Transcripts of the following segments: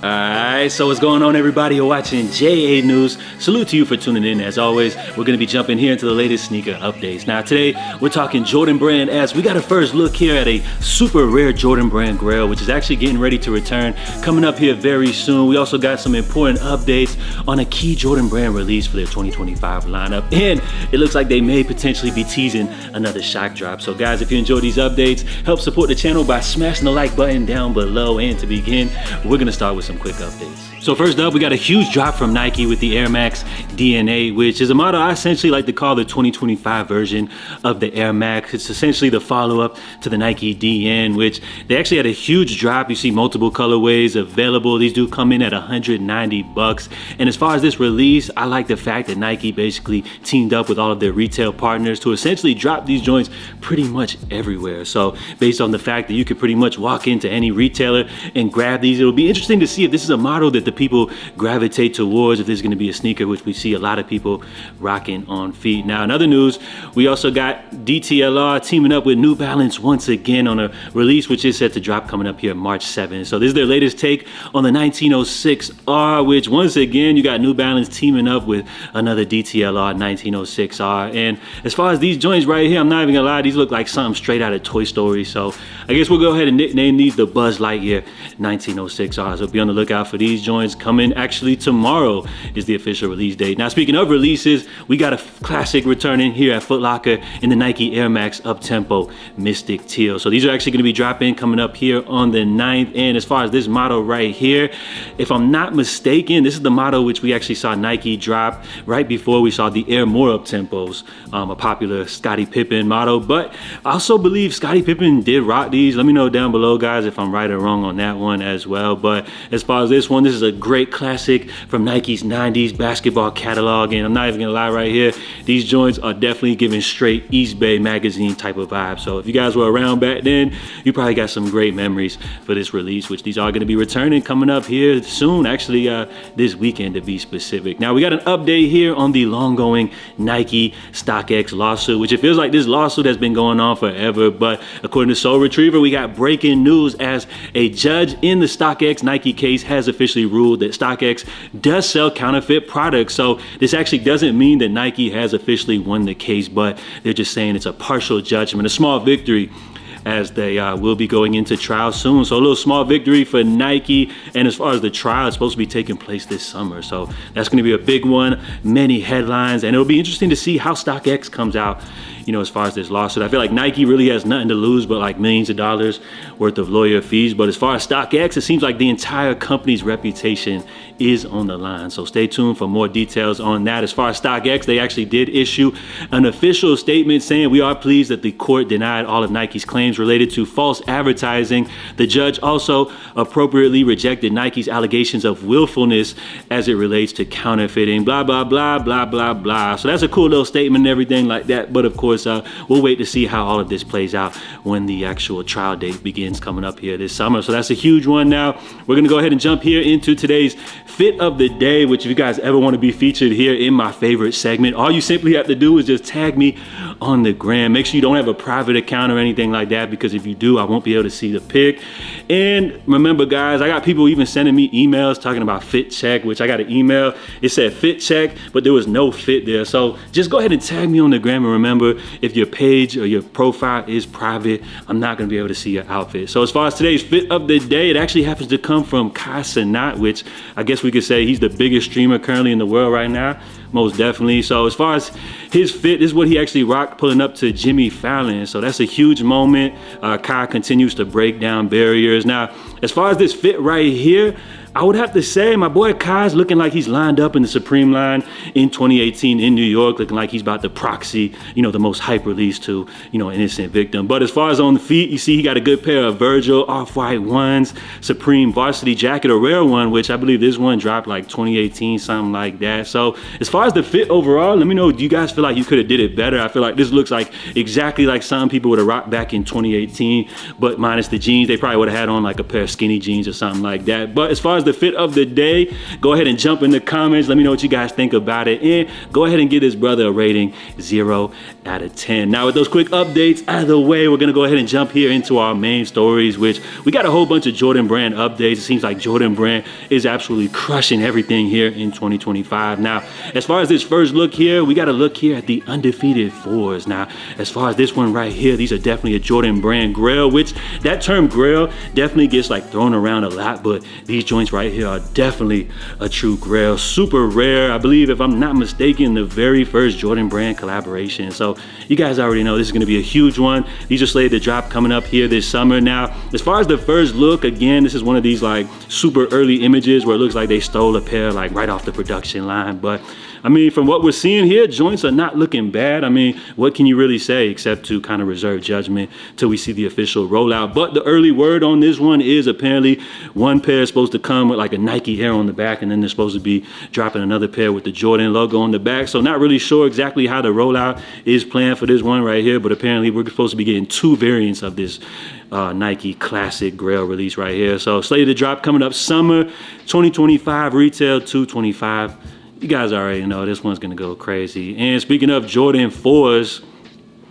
Alright, so what's going on, everybody? You're watching JA News. Salute to you for tuning in. As always, we're going to be jumping here into the latest sneaker updates. Now today, we're talking Jordan Brand as we got a first look here at a super rare Jordan Brand Grail, which is actually getting ready to return, coming up here very soon. We also got some important updates on a key Jordan Brand release for their 2025 lineup, and it looks like they may potentially be teasing another shock drop. So guys, if you enjoy these updates, help support the channel by smashing the like button down below. And to begin, we're going to start with some quick updates. So first up, we got a huge drop from Nike with the Air Max DNA, which is a model I essentially like to call the 2025 version of the Air Max. It's essentially the follow-up to the Nike DN, which they actually had a huge drop. You see multiple colorways available. These do come in at $190. And as far as this release, I like the fact that Nike basically teamed up with all of their retail partners to essentially drop these joints pretty much everywhere. So based on the fact that you could pretty much walk into any retailer and grab these, it'll be interesting to see if this is a model that the people gravitate towards, if there's going to be a sneaker which we see a lot of people rocking on feet. Now in other news, we also got DTLR teaming up with New Balance once again on a release which is set to drop coming up here March 7th. So this is their latest take on the 1906R, which once again you got New Balance teaming up with another DTLR 1906R. And as far as these joints right here, I'm not even gonna lie, these look like something straight out of Toy Story. So I guess we'll go ahead and nickname these the Buzz Lightyear 1906R. So be on the lookout for these joints coming. Actually tomorrow is the official release date. Now speaking of releases, we got a classic returning here at Foot Locker in the Nike Air Max Uptempo Mystic Teal. So these are actually going to be dropping coming up here on the 9th. And as far as this model right here, if I'm not mistaken, this is the model which we actually saw Nike drop right before we saw the Air More Uptempos, a popular Scottie Pippen model. But I also believe Scottie Pippen did rock these. Let me know down below, guys, if I'm right or wrong on that one as well. But as far as this one, this is a great classic from Nike's 90s basketball catalog. And I'm not even gonna lie right here, these joints are definitely giving straight East Bay magazine type of vibe. So if you guys were around back then, you probably got some great memories for this release, which these are gonna be returning coming up here soon, actually this weekend to be specific. Now we got an update here on the long-going Nike StockX lawsuit, which it feels like this lawsuit has been going on forever, but according to Soul Retriever, we got breaking news as a judge in the StockX Nike case has officially ruled that StockX does sell counterfeit products. So this actually doesn't mean that Nike has officially won the case, but they're just saying it's a partial judgment, a small victory, as they will be going into trial soon. So a little small victory for Nike. And as far as the trial, it's supposed to be taking place this summer. So that's gonna be a big one, many headlines, and it'll be interesting to see how StockX comes out, you know, as far as this lawsuit. I feel like Nike really has nothing to lose but like millions of dollars worth of lawyer fees. But as far as StockX, it seems like the entire company's reputation is on the line. So stay tuned for more details on that. As far as StockX, they actually did issue an official statement saying, "We are pleased that the court denied all of Nike's claims related to false advertising. The judge also appropriately rejected Nike's allegations of willfulness as it relates to counterfeiting," blah, blah, blah, blah, blah, blah. So that's a cool little statement and everything like that. But of course, we'll wait to see how all of this plays out when the actual trial date begins coming up here this summer. So that's a huge one. Now we're gonna go ahead and jump here into today's fit of the day, which if you guys ever want to be featured here in my favorite segment, all you simply have to do is just tag me on the gram. Make sure you don't have a private account or anything like that, because if you do, I won't be able to see the pic. And remember, guys, I got people even sending me emails talking about fit check, which I got an email, it said fit check, but there was no fit there. So just go ahead and tag me on the gram, and remember, if your page or your profile is private, I'm not gonna be able to see your outfit. So as far as today's fit of the day, it actually happens to come from Kai Cenat, which I guess we could say he's the biggest streamer currently in the world right now, most definitely. So as far as his fit, this is what he actually rocked pulling up to Jimmy Fallon. So that's a huge moment. Kai continues to break down barriers. Now, as far as this fit right here, I would have to say my boy Kai's looking like he's lined up in the Supreme line in 2018 in New York, looking like he's about to proxy, you know, the most hype release to, you know, an innocent victim. But as far as on the feet, you see he got a good pair of Virgil off-white ones, Supreme varsity jacket, a rare one, which I believe this one dropped like 2018, something like that. So as far as the fit overall, let me know, do you guys feel like you could have did it better? I feel like this looks like exactly like some people would have rocked back in 2018, but minus the jeans. They probably would have had on like a pair of skinny jeans or something like that. But as far as the fit of the day, go ahead and jump in the comments. Let me know what you guys think about it. And go ahead and give this brother a rating 0 out of 10. Now with those quick updates out of the way, we're gonna go ahead and jump here into our main stories, which we got a whole bunch of Jordan Brand updates. It seems like Jordan Brand is absolutely crushing everything here in 2025. Now, as far as this first look here, we got to look here at the Undefeated 4s. Now, as far as this one right here, these are definitely a Jordan Brand grail, which that term grail definitely gets like thrown around a lot, but these joints right here are definitely a true grail. Super rare. I believe, if I'm not mistaken, the very first Jordan Brand collaboration. So you guys already know this is going to be a huge one. These are slated to drop coming up here this summer. Now, as far as the first look, again, this is one of these like super early images where it looks like they stole a pair like right off the production line. But I mean, from what we're seeing here, joints are not looking bad. I mean, what can you really say except to kind of reserve judgment till we see the official rollout? But the early word on this one is apparently one pair is supposed to come with like a Nike Air on the back, and then they're supposed to be dropping another pair with the Jordan logo on the back. So not really sure exactly how the rollout is planned for this one right here, but apparently we're supposed to be getting 2 variants of this Nike Classic Grail release right here. So slated to drop coming up summer 2025, retail $225. You guys already know this one's gonna go crazy. And speaking of Jordan 4s,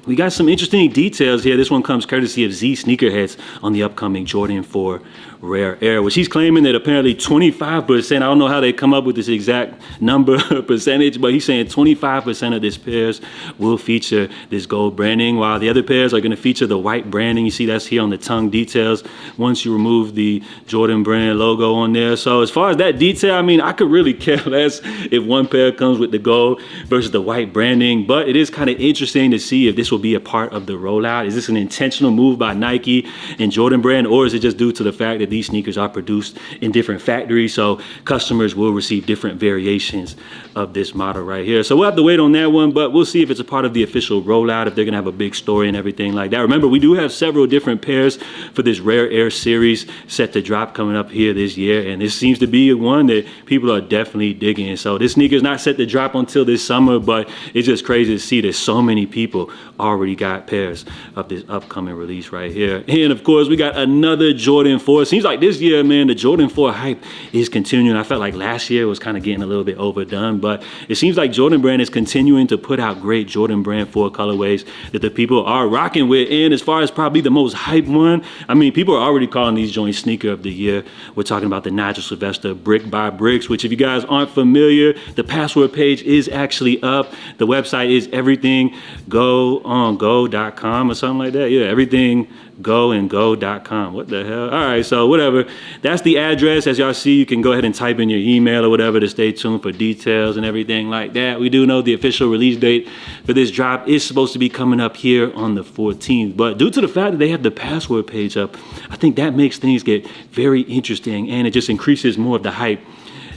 we got some interesting details here. This one comes courtesy of Z Sneakerheads on the upcoming Jordan 4 Rare Air, which he's claiming that apparently 25%, I don't know how they come up with this exact number percentage, but he's saying 25% of this pairs will feature this gold branding, while the other pairs are gonna feature the white branding. You see that's here on the tongue details once you remove the Jordan Brand logo on there. So as far as that detail, I mean, I could really care less if one pair comes with the gold versus the white branding, but it is kind of interesting to see if this will be a part of the rollout. Is this an intentional move by Nike and Jordan Brand, or is it just due to the fact that these sneakers are produced in different factories, so customers will receive different variations of this model right here? So we'll have to wait on that one, but we'll see if it's a part of the official rollout, if they're gonna have a big story and everything like that. Remember, we do have several different pairs for this Rare Air series set to drop coming up here this year, and this seems to be one that people are definitely digging. So this sneaker is not set to drop until this summer, but it's just crazy to see that so many people already got pairs of this upcoming release right here. And of course, we got another Jordan 4. Seems like this year, man, the Jordan 4 hype is continuing. I felt like last year was kind of getting a little bit overdone, but it seems like Jordan Brand is continuing to put out great Jordan Brand 4 colorways that the people are rocking with. And as far as probably the most hype one, I mean, people are already calling these joints sneaker of the year. We're talking about the Nigel Sylvester Brick by Bricks, which if you guys aren't familiar, the password page is actually up. The website is everythinggo.com or something like that. Yeah, everythinggoandgo.com. What the hell? All right, so whatever. That's the address. As y'all see, you can go ahead and type in your email or whatever to stay tuned for details and everything like that. We do know the official release date for this drop is supposed to be coming up here on the 14th. But due to the fact that they have the password page up, I think that makes things get very interesting, and it just increases more of the hype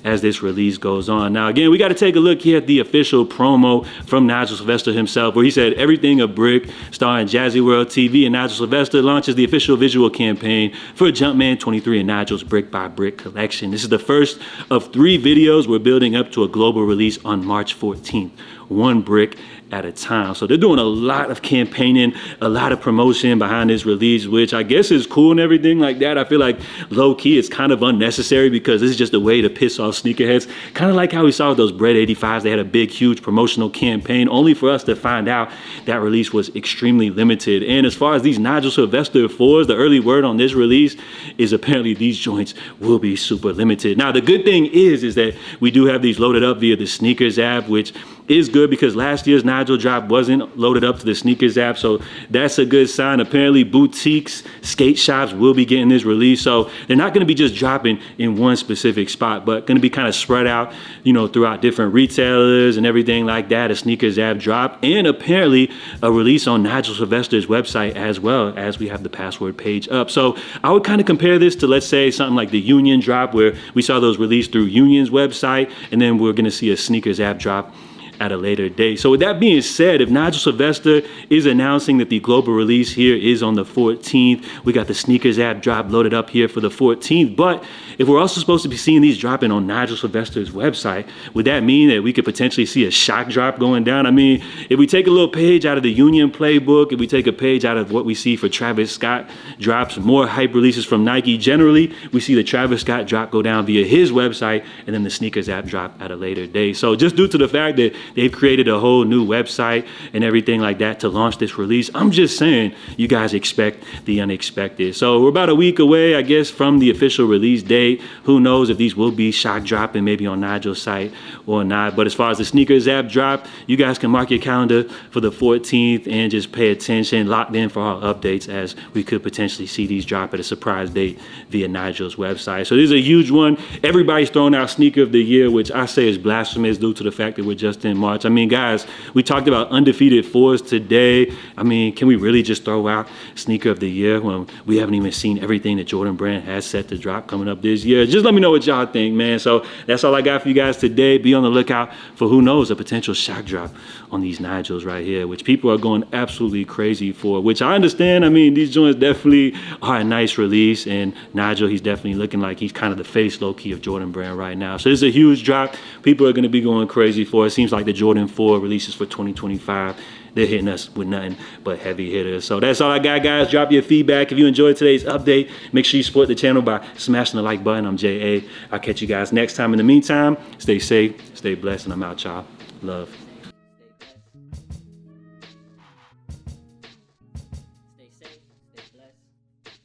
as this release goes on. Now, again, we got to take a look here at the official promo from Nigel Sylvester himself, where he said, "Everything a Brick," starring Jazzy World TV, and Nigel Sylvester launches the official visual campaign for Jumpman 23 and Nigel's Brick by Brick collection. This is the first of 3 videos we're building up to a global release on March 14th, one brick at a time. So they're doing a lot of campaigning, a lot of promotion behind this release, which I guess is cool and everything like that. I feel like low key it's kind of unnecessary because this is just a way to piss off sneakerheads. Kind of like how we saw with those Bread 85s. They had a big, huge promotional campaign only for us to find out that release was extremely limited. And as far as these Nigel Sylvester 4s, the early word on this release is apparently these joints will be super limited. Now, the good thing is that we do have these loaded up via the Sneakers app, which is good because last year's Nigel drop wasn't loaded up to the Sneakers app, so that's a good sign. Apparently boutiques, skate shops will be getting this release, so they're not going to be just dropping in one specific spot, but going to be kind of spread out, you know, throughout different retailers and everything like that. A Sneakers app drop, and apparently a release on Nigel Sylvester's website as well, as we have the password page up. So I would kind of compare this to, let's say, something like the Union drop, where we saw those released through Union's website, and then we're going to see a Sneakers app drop at a later date. So with that being said, if Nigel Sylvester is announcing that the global release here is on the 14th, we got the StockX app drop loaded up here for the 14th. But if we're also supposed to be seeing these dropping on Nigel Sylvester's website, would that mean that we could potentially see a shock drop going down? I mean, if we take a little page out of the Union playbook, if we take a page out of what we see for Travis Scott drops, more hype releases from Nike, generally, we see the Travis Scott drop go down via his website and then the StockX app drop at a later date. So just due to the fact that they've created a whole new website and everything like that to launch this release, I'm just saying you guys expect the unexpected. So we're about a week away, I guess, from the official release date. Who knows if these will be shock dropping maybe on Nigel's site or not. But as far as the StockX app drop, you guys can mark your calendar for the 14th and just pay attention, locked in for all updates, as we could potentially see these drop at a surprise date via Nigel's website. So this is a huge one. Everybody's throwing out sneaker of the year, which I say is blasphemous due to the fact that we're just in March. I mean, guys, we talked about undefeated fours today. I mean, can we really just throw out sneaker of the year when we haven't even seen everything that Jordan Brand has set to drop coming up this year? Just let me know what y'all think, man. So that's all I got for you guys today. Be on the lookout for, who knows, a potential shock drop on these Nigels right here, which people are going absolutely crazy for, which I understand. I mean, these joints definitely are a nice release, and Nigel, he's definitely looking like he's kind of the face low-key of Jordan Brand right now. So this is a huge drop. People are going to be going crazy for it. Seems like the Jordan 4 releases for 2025, they're hitting us with nothing but heavy hitters. So that's all I got, guys. Drop your feedback. If you enjoyed today's update, make sure you support the channel by smashing the like button. I'm J.A. I'll catch you guys next time. In the meantime, stay safe, stay blessed, and I'm out, y'all. Love.